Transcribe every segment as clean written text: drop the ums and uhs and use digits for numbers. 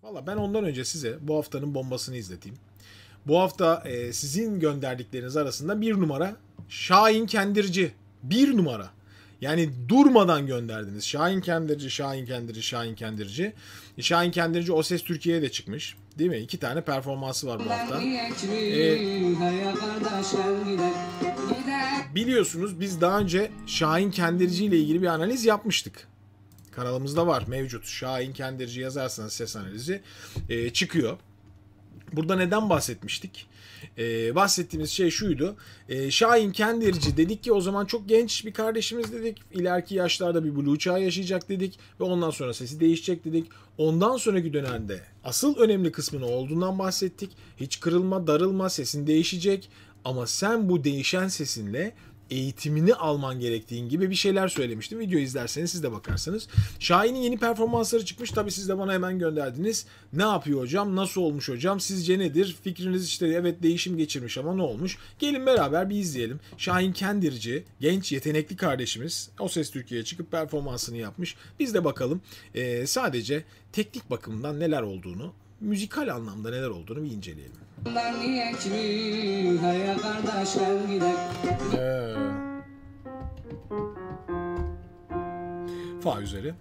Valla ben ondan önce size bu haftanın bombasını izleteyim. Bu hafta sizin gönderdikleriniz arasında bir numara Şahin Kendirci. Bir numara. Yani durmadan gönderdiniz. Şahin Kendirci, Şahin Kendirci, Şahin Kendirci. Şahin Kendirci O Ses Türkiye'ye de çıkmış. Değil mi? 2 tane performansı var bu hafta. Biliyorsunuz biz daha önce Şahin Kendirci ile ilgili bir analiz yapmıştık. Kanalımızda var, mevcut. Şahin Kendirci yazarsanız ses analizi çıkıyor. Burada neden bahsetmiştik? Bahsettiğimiz şey şuydu. Şahin Kendirci dedik ki o zaman çok genç bir kardeşimiz dedik. İleriki yaşlarda bir blue çağı yaşayacak dedik. Ve ondan sonra sesi değişecek dedik. Ondan sonraki dönemde asıl önemli kısmını olduğundan bahsettik. Hiç kırılma, darılma, sesin değişecek. Ama sen bu değişen sesinle eğitimini alman gerektiğin gibi bir şeyler söylemiştim. Video izlerseniz siz de bakarsınız. Şahin'in yeni performansları çıkmış. Tabii siz de bana hemen gönderdiniz. Ne yapıyor hocam? Nasıl olmuş hocam? Sizce nedir? Fikriniz işte evet değişim geçirmiş ama ne olmuş? Gelin beraber bir izleyelim. Şahin Kendirci, genç yetenekli kardeşimiz O Ses Türkiye'ye çıkıp performansını yapmış. Biz de bakalım sadece teknik bakımdan neler olduğunu, müzikal anlamda neler olduğunu bir inceleyelim. Fa üzeri.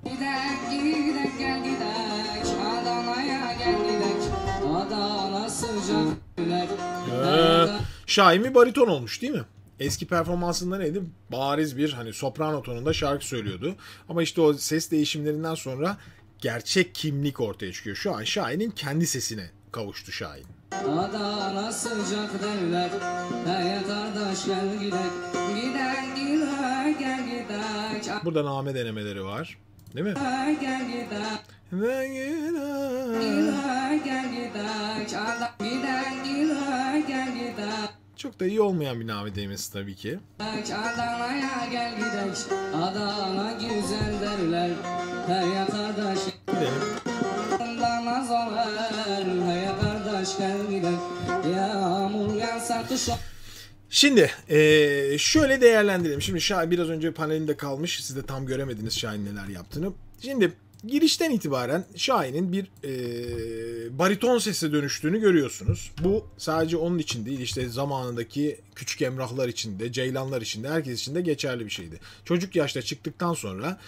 Şahin bir bariton olmuş değil mi? Eski performansında neydi? Bariz bir hani soprano tonunda şarkı söylüyordu. Ama işte o ses değişimlerinden sonra gerçek kimlik ortaya çıkıyor. Şu an Şahin'in kendi sesine kavuştu Şahin. Adana sıcak derler, hey kardeş gel gidek, gidek gidek gel gidek. Burada name denemeleri var, değil mi? Gel gidek, gel gidek, gel gidek, gel gidek. Çok da iyi olmayan bir name değmesi tabii ki. Adana'ya gel gidek, Adana güzel derler, hey kardeş. Gidelim. Şimdi şöyle değerlendirelim. Şimdi Şahin biraz önce panelinde kalmış. Siz de tam göremediniz Şahin neler yaptığını. Şimdi girişten itibaren Şahin'in bir bariton sese dönüştüğünü görüyorsunuz. Bu sadece onun için değil, işte zamanındaki küçük Emrahlar için de, Ceylanlar için de, herkes için de geçerli bir şeydi. Çocuk yaşta çıktıktan sonra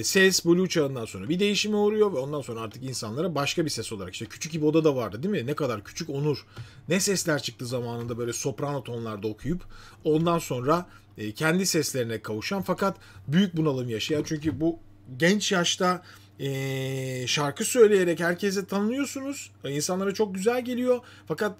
ses blue çağından sonra bir değişime uğruyor ve ondan sonra artık insanlara başka bir ses olarak, işte Küçük İbo'da da vardı değil mi? Ne kadar Küçük Onur, ne sesler çıktı zamanında böyle soprano tonlarda okuyup ondan sonra kendi seslerine kavuşan fakat büyük bunalım yaşayan, çünkü bu genç yaşta şarkı söyleyerek herkese tanınıyorsunuz. İnsanlara çok güzel geliyor. Fakat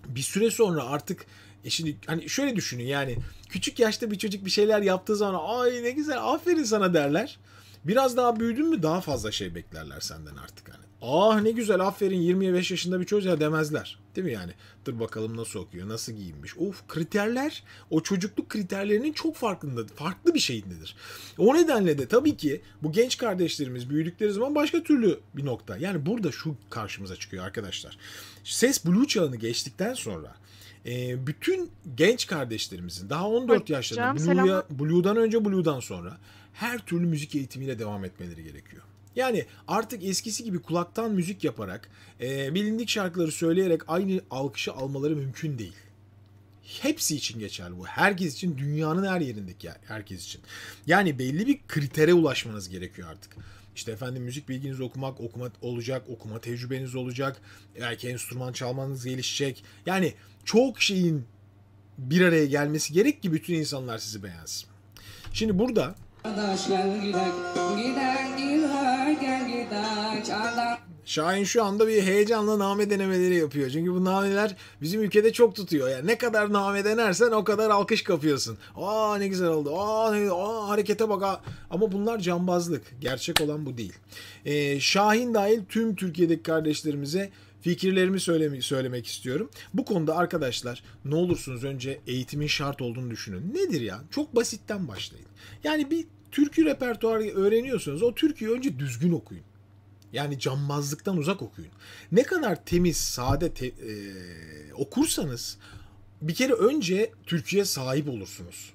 bir süre sonra artık şimdi hani şöyle düşünün, yani küçük yaşta bir çocuk bir şeyler yaptığı zaman ay ne güzel aferin sana derler. Biraz daha büyüdün mü daha fazla şey beklerler senden artık hani. Ah ne güzel aferin 25 yaşında bir çocuğa demezler. Değil mi yani? Dur bakalım nasıl okuyor, nasıl giyinmiş. Of, kriterler o çocukluk kriterlerinin çok farklı bir şeyindedir. O nedenle de tabii ki bu genç kardeşlerimiz büyüdükleri zaman başka türlü bir nokta. Yani burada şu karşımıza çıkıyor arkadaşlar. Ses blue çağını geçtikten sonra bütün genç kardeşlerimizin daha 14 yaşlarında Blue'dan önce Blue'dan sonra her türlü müzik eğitimiyle devam etmeleri gerekiyor. Yani artık eskisi gibi kulaktan müzik yaparak bilindik şarkıları söyleyerek aynı alkışı almaları mümkün değil. Hepsi için geçerli bu. Herkes için, dünyanın her yerindeki herkes için. Yani belli bir kritere ulaşmanız gerekiyor artık. İşte efendim müzik bilginiz okuma olacak, okuma tecrübeniz olacak, belki enstrüman çalmanız gelişecek. Yani çok şeyin bir araya gelmesi gerek ki bütün insanlar sizi beğensin. Şimdi burada Şahin şu anda bir heyecanla name denemeleri yapıyor. Çünkü bu nameler bizim ülkede çok tutuyor. Yani ne kadar name denersen o kadar alkış kapıyorsun. Aa ne güzel oldu. Aa harekete bak. Ama bunlar cambazlık. Gerçek olan bu değil. Şahin dahil tüm Türkiye'deki kardeşlerimize fikirlerimi söylemek istiyorum. Bu konuda arkadaşlar ne olursunuz önce eğitimin şart olduğunu düşünün. Nedir ya? Çok basitten başlayın. Yani bir türkü repertuarı öğreniyorsanız o türküyü önce düzgün okuyun. Yani cambazlıktan uzak okuyun. Ne kadar temiz, sade okursanız bir kere önce türküye sahip olursunuz.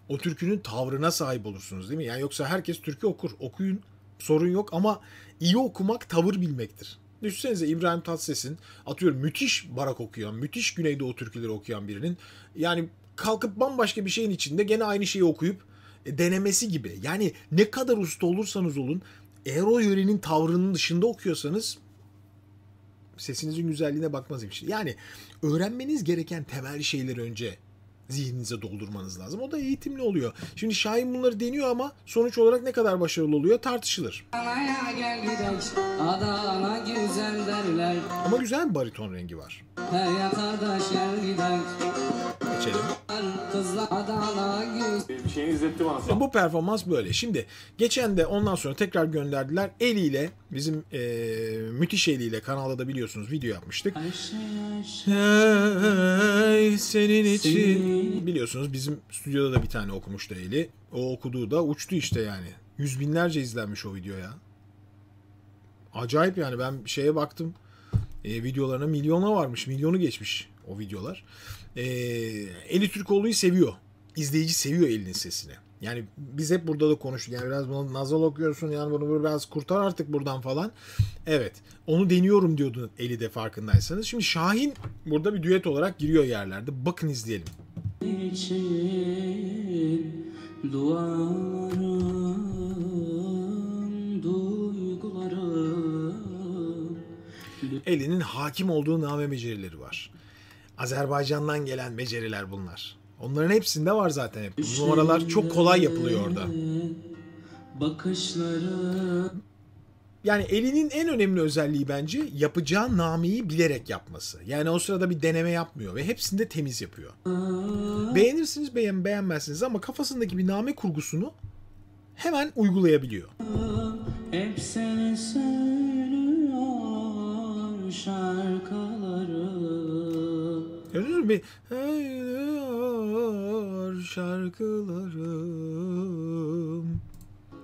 O türkünün tavrına sahip olursunuz değil mi? Yani yoksa herkes türkü okur. Okuyun sorun yok ama iyi okumak tavır bilmektir. Düşünsenize İbrahim Tatlıses'in atıyorum müthiş barak okuyan, müthiş Güneydoğu türküleri okuyan birinin yani kalkıp bambaşka bir şeyin içinde gene aynı şeyi okuyup denemesi gibi. Yani ne kadar usta olursanız olun eğer o yörenin tavrının dışında okuyorsanız sesinizin güzelliğine bakmaz bir şey. Yani öğrenmeniz gereken temel şeyleri önce zihninize doldurmanız lazım. O da eğitimli oluyor. Şimdi Şahin bunları deniyor ama sonuç olarak ne kadar başarılı oluyor tartışılır. Adana güzel derler. Ama güzel bir bariton rengi var. Hey arkadaş gel gidelim. Geçelim. Kızlar Adana güzel. Bir şeyini izletti bana sonra. Bu performans böyle. Şimdi geçen de ondan sonra tekrar gönderdiler. Eliyle bizim müthiş eliyle kanalda da biliyorsunuz video yapmıştık. Hey, senin için. Biliyorsunuz bizim stüdyoda da bir tane okumuştu Eli. O okuduğu da uçtu işte yani. Yüz binlerce izlenmiş o video ya. Acayip yani ben şeye baktım. Videolarına milyona varmış. Milyonu geçmiş o videolar. Eli Türkoğlu'yu seviyor. İzleyici seviyor Eli'nin sesini. Yani biz hep burada da konuştuk. Yani biraz bunu nazal okuyorsun yani bunu biraz kurtar artık buradan falan. Evet. Onu deniyorum diyordu Eli de farkındaysanız. Şimdi Şahin burada bir düet olarak giriyor yerlerde. Bakın izleyelim. İçin dualarım, duygularım. Eli'nin hakim olduğu name becerileri var. Azerbaycan'dan gelen beceriler bunlar. Onların hepsinde var zaten hep. Bu numaralar çok kolay yapılıyor orada. Bakışları. Yani Eli'nin en önemli özelliği bence yapacağı nameyi bilerek yapması. Yani o sırada bir deneme yapmıyor ve hepsini de temiz yapıyor. Beğenirsiniz beğenmezsiniz ama kafasındaki bir name kurgusunu hemen uygulayabiliyor. Hep seni söylüyor şarkılarım. Gördünüz mü? Şarkılarım.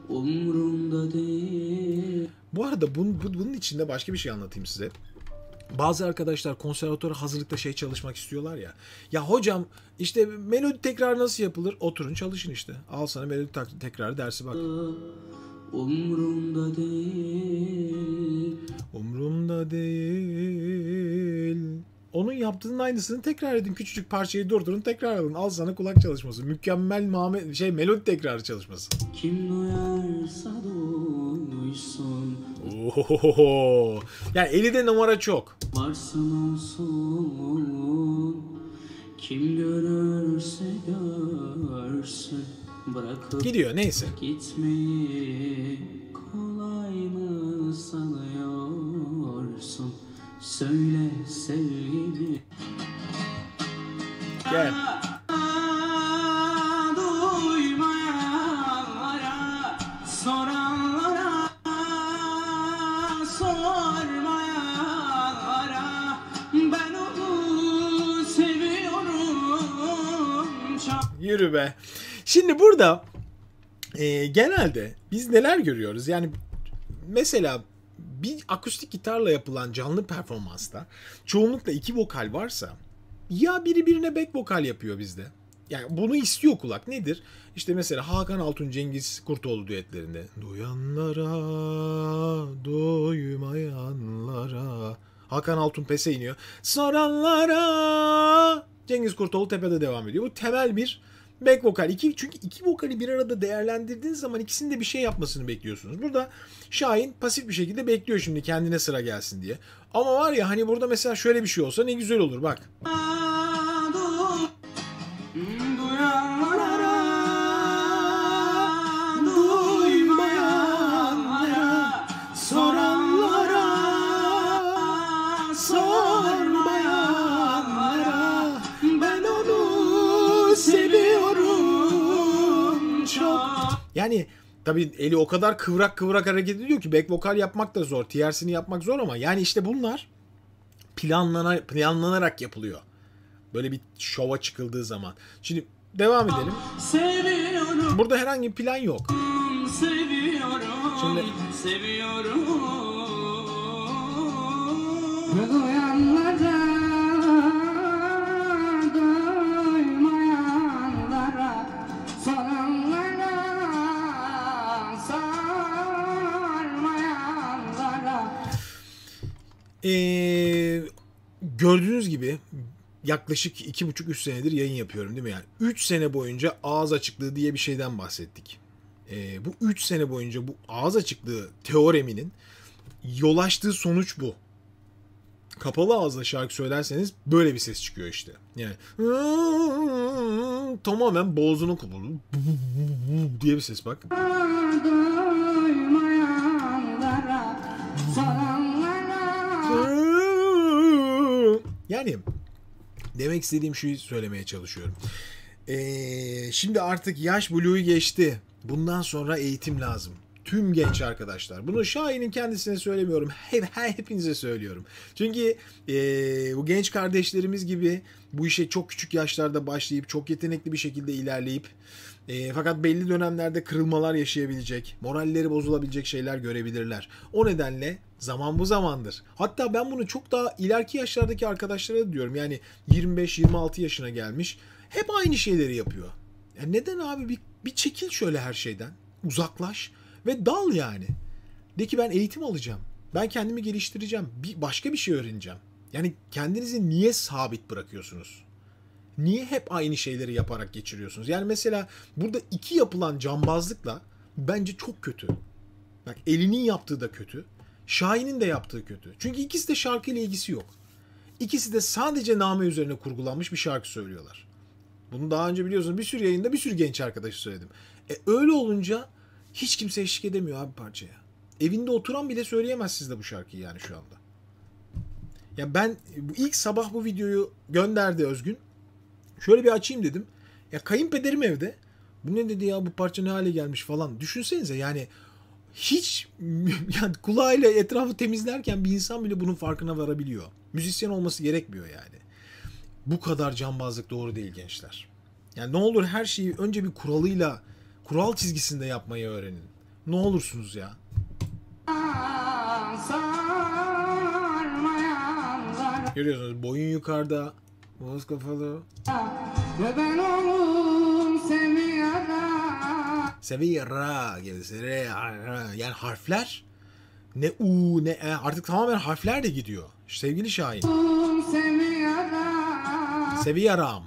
Umrumda değil. Bu arada bunun içinde başka bir şey anlatayım size. Bazı arkadaşlar konservatuara hazırlıkta şey çalışmak istiyorlar ya. Ya hocam işte melodi tekrar nasıl yapılır? Oturun çalışın işte. Al sana melodi tekrarı dersi bak. Umrumda değil. Umrumda değil. Onun yaptığının aynısını tekrar edin. Küçücük parçayı durdurun tekrar alın. Al sana kulak çalışması. Mükemmel melodi tekrarı çalışması. Kim duyarsa duysun. Ohohoho. Yani Eli'de numara çok. Varsın olsun. Kim görürse görsün. Bırakıp Gidiyor neyse. gitmeyi kolay mı sanıyorsun? Söyle sevgili. Gel. Duymayanlara, soranlara, sormayanlara ben onu seviyorum çok. Yürü be. Şimdi burada genelde biz neler görüyoruz? Yani mesela bir akustik gitarla yapılan canlı performansta çoğunlukla iki vokal varsa ya biri birine back vokal yapıyor bizde. Yani bunu istiyor kulak. Nedir? İşte mesela Hakan Altun Cengiz Kurtoğlu düetlerinde duyanlara, duymayanlara. Hakan Altun pese iniyor. Soranlara. Cengiz Kurtoğlu tepede devam ediyor. Bu temel bir back vokal. Çünkü iki vokali bir arada değerlendirdiğiniz zaman ikisinin de bir şey yapmasını bekliyorsunuz. Burada Şahin pasif bir şekilde bekliyor şimdi kendine sıra gelsin diye. Ama var ya hani burada mesela şöyle bir şey olsa ne güzel olur bak. Duymayanlara, soranlara, sormayanlara ben onu seviyorum çok. Yani tabii Eli o kadar kıvrak hareket ediyor ki back vokal yapmak da zor. Tiercini yapmak zor ama yani işte bunlar planlanarak yapılıyor. Böyle bir şova çıkıldığı zaman. Şimdi devam edelim. Seviyorum, Burada herhangi bir plan yok. seviyorum, Şimdi- seviyorum. Duyanlara, duymayanlara, soranlara, sormayanlara Gördüğünüz gibi yaklaşık 2,5-3 senedir yayın yapıyorum değil mi? Yani 3 sene boyunca ağız açıklığı diye bir şeyden bahsettik. Bu 3 sene boyunca bu ağız açıklığı teoreminin yol açtığı sonuç bu. Kapalı ağızla şarkı söylerseniz böyle bir ses çıkıyor işte. Yani tamamen boğazının kapalı diye bir ses bak. Yani demek istediğim şeyi söylemeye çalışıyorum. Şimdi artık yaş blue'yu geçti. Bundan sonra eğitim lazım. Tüm genç arkadaşlar. Bunu Şahin'in kendisine söylemiyorum. Hepinize söylüyorum. Çünkü bu genç kardeşlerimiz gibi bu işe çok küçük yaşlarda başlayıp çok yetenekli bir şekilde ilerleyip fakat belli dönemlerde kırılmalar yaşayabilecek, moralleri bozulabilecek şeyler görebilirler. O nedenle zaman bu zamandır. Hatta ben bunu çok daha ileriki yaşlardaki arkadaşlara da diyorum. Yani 25-26 yaşına gelmiş. Hep aynı şeyleri yapıyor. Yani neden abi bir çekil şöyle her şeyden. Uzaklaş ve dal yani. De ki ben eğitim alacağım. Ben kendimi geliştireceğim. Başka bir şey öğreneceğim. Yani kendinizi niye sabit bırakıyorsunuz? Niye hep aynı şeyleri yaparak geçiriyorsunuz? Yani mesela burada iki yapılan cambazlıkla bence çok kötü. Bak Eli'nin yaptığı da kötü. Şahin'in de yaptığı kötü. Çünkü ikisi de şarkıyla ilgisi yok. İkisi de sadece name üzerine kurgulanmış bir şarkı söylüyorlar. Bunu daha önce biliyorsunuz bir sürü yayında bir sürü genç arkadaşı söyledim. Öyle olunca hiç kimse eşlik edemiyor abi parçaya. Evinde oturan bile söyleyemez sizde bu şarkıyı yani şu anda. Ya ben ilk sabah bu videoyu gönderdi Özgün. Şöyle bir açayım dedim. Ya kayınpederim evde. Bu ne dedi ya bu parça ne hale gelmiş falan. Düşünsenize yani hiç yani kulağıyla etrafı temizlerken bir insan bile bunun farkına varabiliyor. Müzisyen olması gerekmiyor yani. Bu kadar cambazlık doğru değil gençler. Yani ne olur her şeyi önce bir kuralıyla, kural çizgisinde yapmayı öğrenin. Ne olursunuz ya. Görüyorsunuz boyun yukarıda, boğaz kafalı. Ve ben onu seviyorum gibi. Yani harfler ne u ne e artık tamamen harfler de gidiyor. Sevgili Şahin. Seviyorum.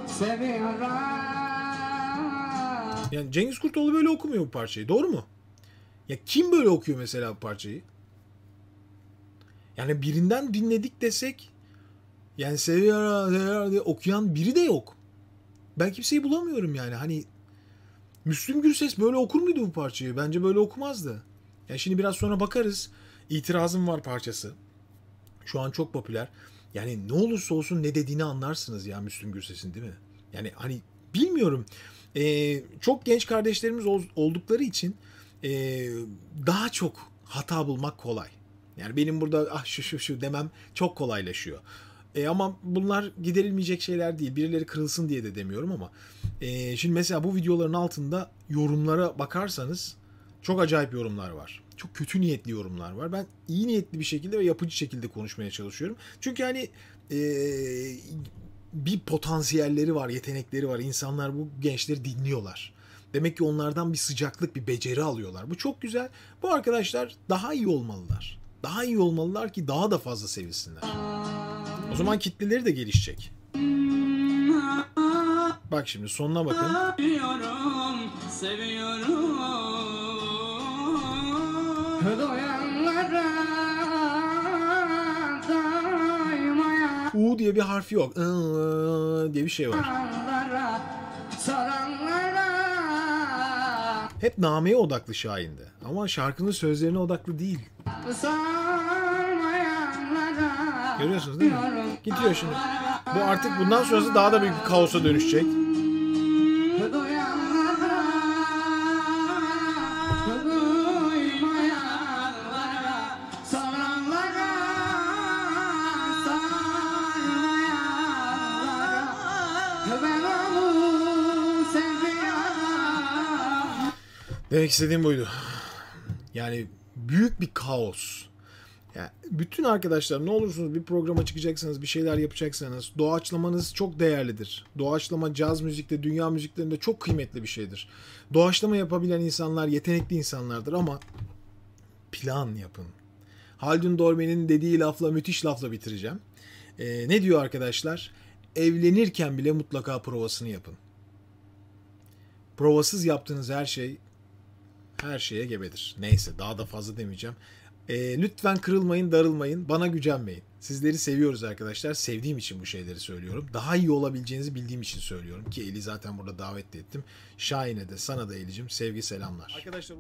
Seviyorum. Yani Cengiz Kurtoğlu böyle okumuyor bu parçayı. Doğru mu? Ya kim böyle okuyor mesela bu parçayı? Yani birinden dinledik desek yani seviyorum diye okuyan biri de yok. Ben kimseyi bulamıyorum yani. Hani Müslüm Gürses böyle okur muydu bu parçayı? Bence böyle okumazdı. Yani şimdi biraz sonra bakarız. İtirazım var parçası. Şu an çok popüler. Yani ne olursa olsun ne dediğini anlarsınız ya Müslüm Gürses'in değil mi? Yani hani bilmiyorum. Çok genç kardeşlerimiz oldukları için daha çok hata bulmak kolay. Yani benim burada şu demem çok kolaylaşıyor. Ama bunlar giderilmeyecek şeyler değil. Birileri kırılsın diye de demiyorum ama. Şimdi mesela bu videoların altında yorumlara bakarsanız çok acayip yorumlar var. Çok kötü niyetli yorumlar var. Ben iyi niyetli bir şekilde ve yapıcı şekilde konuşmaya çalışıyorum. Çünkü hani bir potansiyelleri var, yetenekleri var. İnsanlar bu gençleri dinliyorlar. Demek ki onlardan bir sıcaklık, bir beceri alıyorlar. Bu çok güzel. Bu arkadaşlar daha iyi olmalılar. Daha iyi olmalılar ki daha da fazla sevilsinler. O zaman kitleleri de gelişecek. Bak şimdi sonuna bakın. Seviyorum. U diye bir harf yok. Diye bir şey var. Hep nameye odaklı Şahin'de. Ama şarkının sözlerine odaklı değil. Görüyorsunuz değil mi? Gidiyor şimdi. Bu artık bundan sonrası daha da büyük bir kaosa dönüşecek. Demek istediğim buydu. Yani büyük bir kaos. Yani bütün arkadaşlar ne olursunuz bir programa çıkacaksanız, bir şeyler yapacaksanız doğaçlamanız çok değerlidir. Doğaçlama caz müzikte, dünya müziklerinde çok kıymetli bir şeydir. Doğaçlama yapabilen insanlar yetenekli insanlardır ama plan yapın. Haldun Dorme'nin dediği lafla, müthiş lafla bitireceğim. Ne diyor arkadaşlar? Evlenirken bile mutlaka provasını yapın. Provasız yaptığınız her şeye gebedir. Neyse daha da fazla demeyeceğim. Lütfen kırılmayın, darılmayın, bana gücenmeyin. Sizleri seviyoruz arkadaşlar. Sevdiğim için bu şeyleri söylüyorum. Daha iyi olabileceğinizi bildiğim için söylüyorum. Ki Eli zaten burada davet ettim. Şahin'e de sana da Eli'cim sevgi selamlar. Arkadaşlar